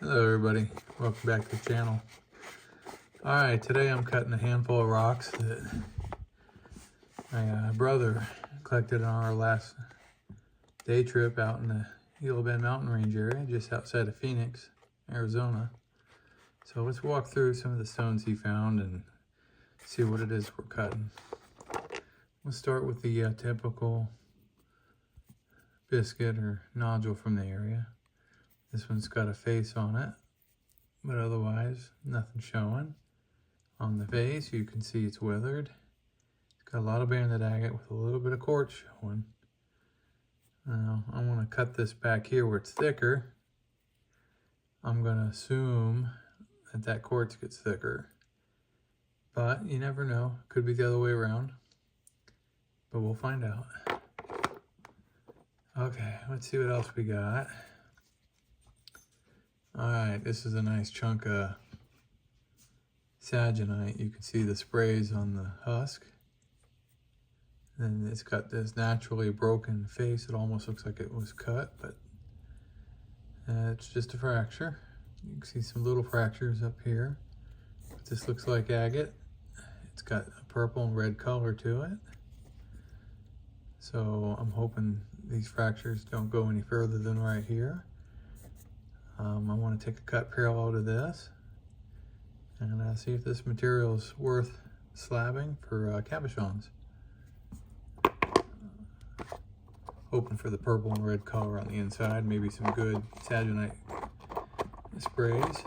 Hello everybody, welcome back to the channel. Alright, today I'm cutting a handful of rocks that my brother collected on our last day trip out in the Gila Bend Mountain Range area, just outside of Phoenix, Arizona. So let's walk through some of the stones he found and see what it is we're cutting. We'll start with the typical biscuit or nodule from the area. This one's got a face on it, but otherwise nothing showing. On the face you can see it's weathered. It's got a lot of banded agate with a little bit of quartz showing. Now I want to cut this back here where it's thicker. I'm going to assume that that quartz gets thicker, but you never know. Could be the other way around, but we'll find out. Okay, let's see what else we got. Alright, this is a nice chunk of saginite. You can see the sprays on the husk. And it's got this naturally broken face. It almost looks like it was cut, but it's just a fracture. You can see some little fractures up here. But this looks like agate. It's got a purple and red color to it. So I'm hoping these fractures don't go any further than right here. I want to take a cut parallel to this and see if this material is worth slabbing for cabochons. Hoping for the purple and red color on the inside, maybe some good saginite sprays.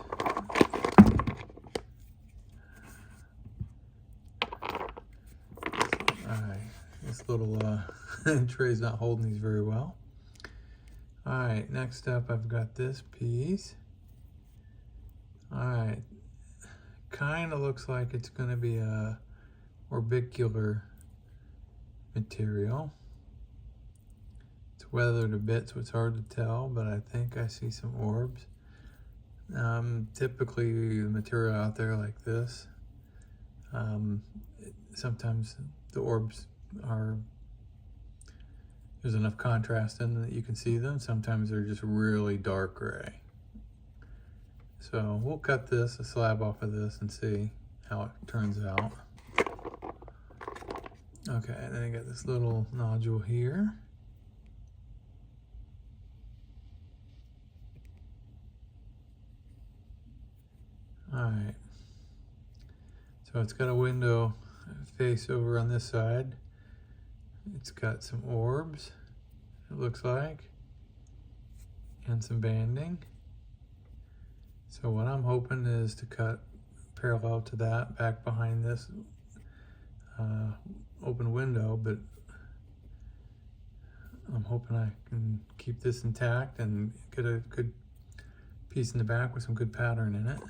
Alright, this little tray's not holding these very well. Alright, next up I've got this piece. Alright, kind of looks like it's going to be a orbicular material. It's weathered a bit, so it's hard to tell, but I think I see some orbs. Typically the material out there like this, sometimes the orbs are, there's enough contrast in them that you can see them. Sometimes they're just really dark gray. So we'll cut this, a slab off of this, and see how it turns out. Okay, then I got this little nodule here. Alright, so it's got a window face over on this side. It's got some orbs, it looks like, and some banding. So what I'm hoping is to cut parallel to that back behind this open window, but I'm hoping I can keep this intact and get a good piece in the back with some good pattern in it.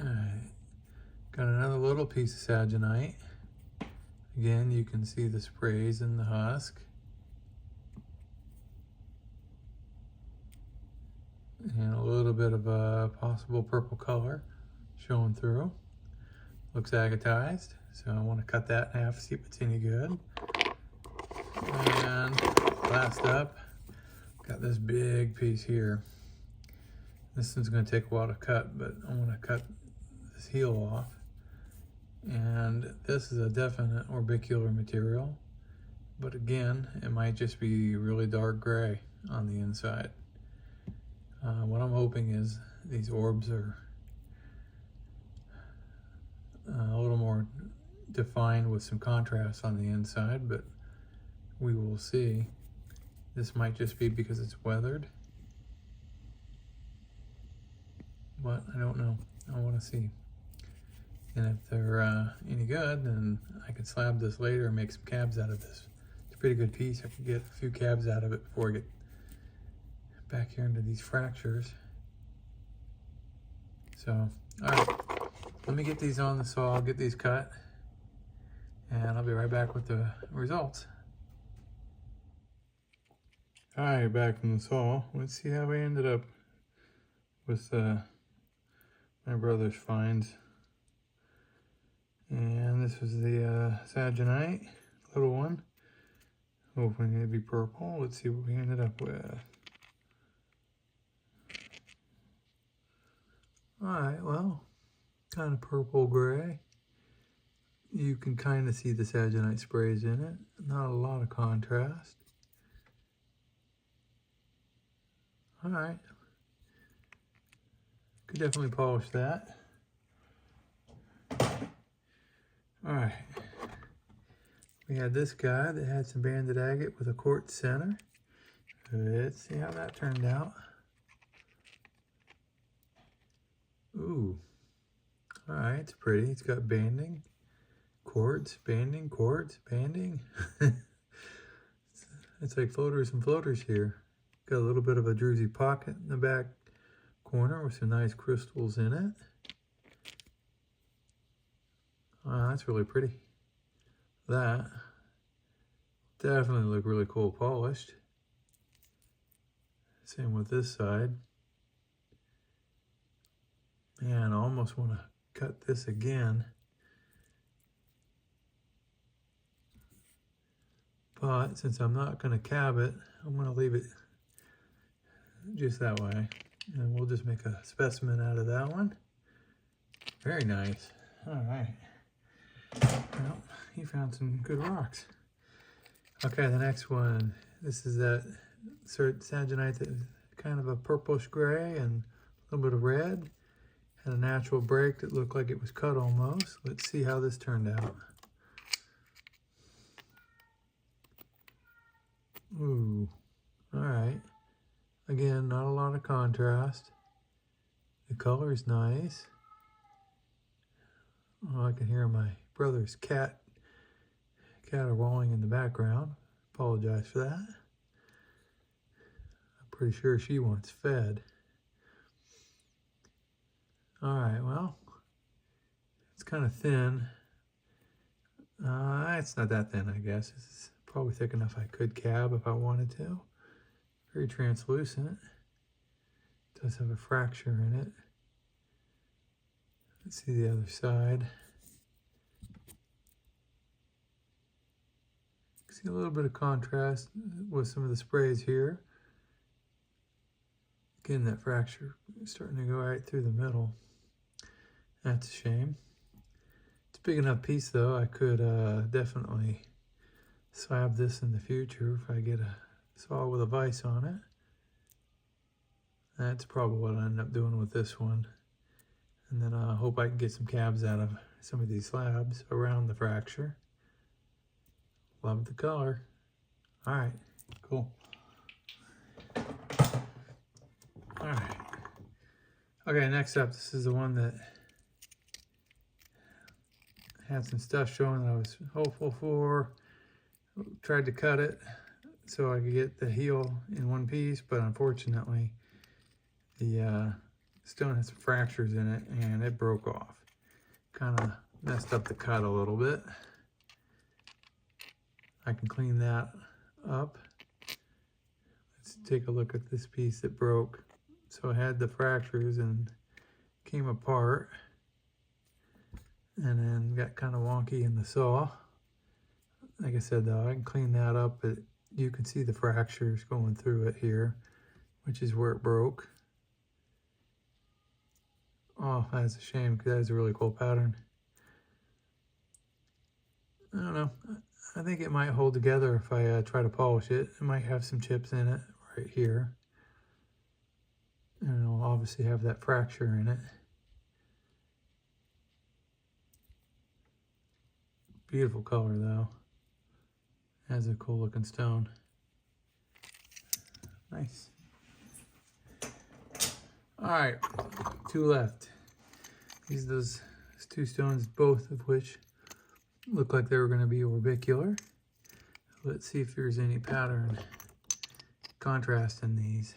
Alright, got another little piece of saginite. Again, you can see the sprays in the husk. And a little bit of a possible purple color showing through. Looks agatized, so I want to cut that in half, see if it's any good. And last up, got this big piece here. This one's going to take a while to cut, but I want to cut this heel off. And this is a definite orbicular material, but again, it might just be really dark gray on the inside. What I'm hoping is these orbs are a little more defined with some contrast on the inside, but we will see. This might just be because it's weathered, but I don't know. I want to see. And if they're any good, then I could slab this later and make some cabs out of this. It's a pretty good piece. I could get a few cabs out of it before I get back here into these fractures. So, alright, let me get these on the saw, get these cut, and I'll be right back with the results. Alright, back from the saw. Let's see how we ended up with my brother's finds. And this was the saginite, little one. hoping it'd be purple. Let's see what we ended up with. Alright, well, kind of purple gray. You can kind of see the Aganite sprays in it. Not a lot of contrast. Alright. Could definitely polish that. Alright. We had this guy that had some banded agate with a quartz center. Let's see how that turned out. Ooh. Alright, it's pretty. It's got banding. Quartz, banding, quartz, banding. It's like floaters and floaters here. Got a little bit of a druzy pocket in the back corner with some nice crystals in it. That's really pretty. That definitely look really cool polished. Same with this side. Man, I almost want to cut this again. But since I'm not going to cab it, I'm going to leave it just that way. And we'll just make a specimen out of that one. Very nice. All right. Well, you found some good rocks. Okay, the next one. This is that Aganite that is kind of a purplish gray and a little bit of red. Had a natural break that looked like it was cut almost. Let's see how this turned out. Ooh, all right. Again, not a lot of contrast. The color is nice. Oh, I can hear my brother's cat caterwauling in the background. Apologize for that. I'm pretty sure she wants fed. All right, well, it's kind of thin. It's not that thin, I guess. It's probably thick enough I could cab if I wanted to. Very translucent. It does have a fracture in it. Let's see the other side. See a little bit of contrast with some of the sprays here. Again, that fracture is starting to go right through the middle. That's a shame. It's a big enough piece though. I could definitely slab this in the future if I get a saw with a vise on it. That's probably what I end up doing with this one. And then I hope I can get some cabs out of some of these slabs around the fracture. Love the color. All right, cool. All right. Okay, next up, this is the one that had some stuff showing that I was hopeful for. Tried to cut it so I could get the heel in one piece, but unfortunately the stone has some fractures in it and it broke off. Kind of messed up the cut a little bit. I can clean that up. Let's take a look at this piece that broke. So I had the fractures and came apart and then got kind of wonky in the saw. Like I said though, I can clean that up, but you can see the fractures going through it here, which is where it broke. Oh, that's a shame because that is a really cool pattern. I don't know. I think it might hold together if I try to polish it. It might have some chips in it right here. And it'll obviously have that fracture in it. Beautiful color though. Has a cool looking stone. Nice. All right, two left. These are those two stones, both of which look like they were going to be orbicular. Let's see if there's any pattern contrast in these.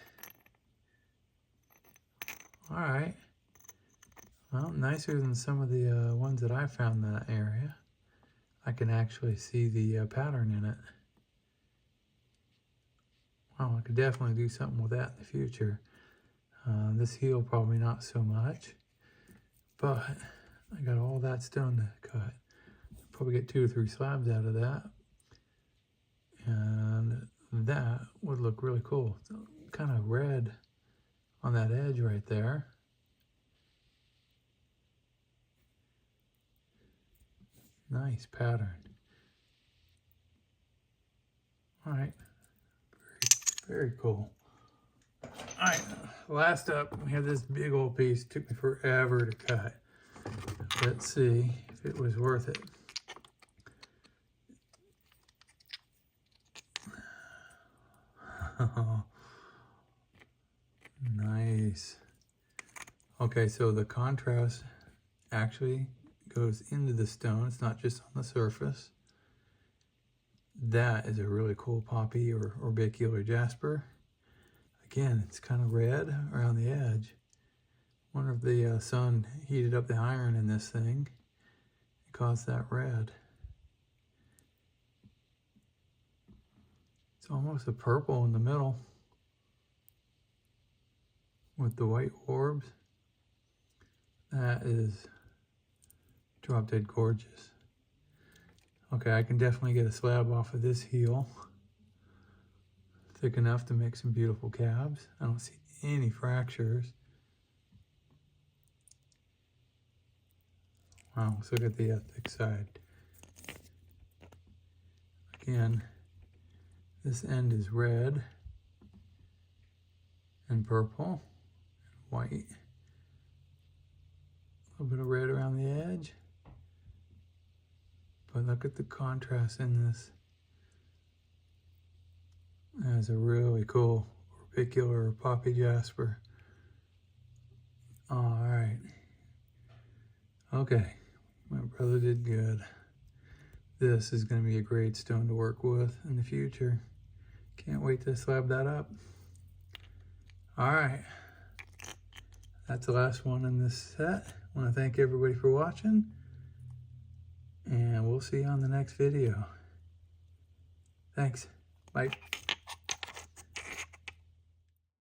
All right. Well, nicer than some of the ones that I found in that area. I can actually see the pattern in it. Well, I could definitely do something with that in the future. This heel probably not so much, but I got all that stone to cut. Probably get 2 or 3 slabs out of that. that would look really cool. It's kind of red on that edge right there. Nice pattern. All right, very cool. All right, last up, we have this big old piece. It took me forever to cut. Let's see if it was worth it. Nice. Okay, so the contrast actually goes into the stone. It's not just on the surface. That is a really cool poppy or orbicular jasper. Again, it's kind of red around the edge. Wonder if the sun heated up the iron in this thing. It caused that red. It's almost a purple in the middle with the white orbs. That is drop dead gorgeous. Okay, I can definitely get a slab off of this heel. Thick enough to make some beautiful cabs. I don't see any fractures. Wow, let's look at the thick side. Again, this end is red and purple and white. A little bit of red around the edge. But look at the contrast in this. That's a really cool orbicular poppy jasper. All right. Okay, my brother did good. This is going to be a great stone to work with in the future. Can't wait to slab that up. All right. That's the last one in this set. I want to thank everybody for watching. And we'll see you on the next video. Thanks. Bye.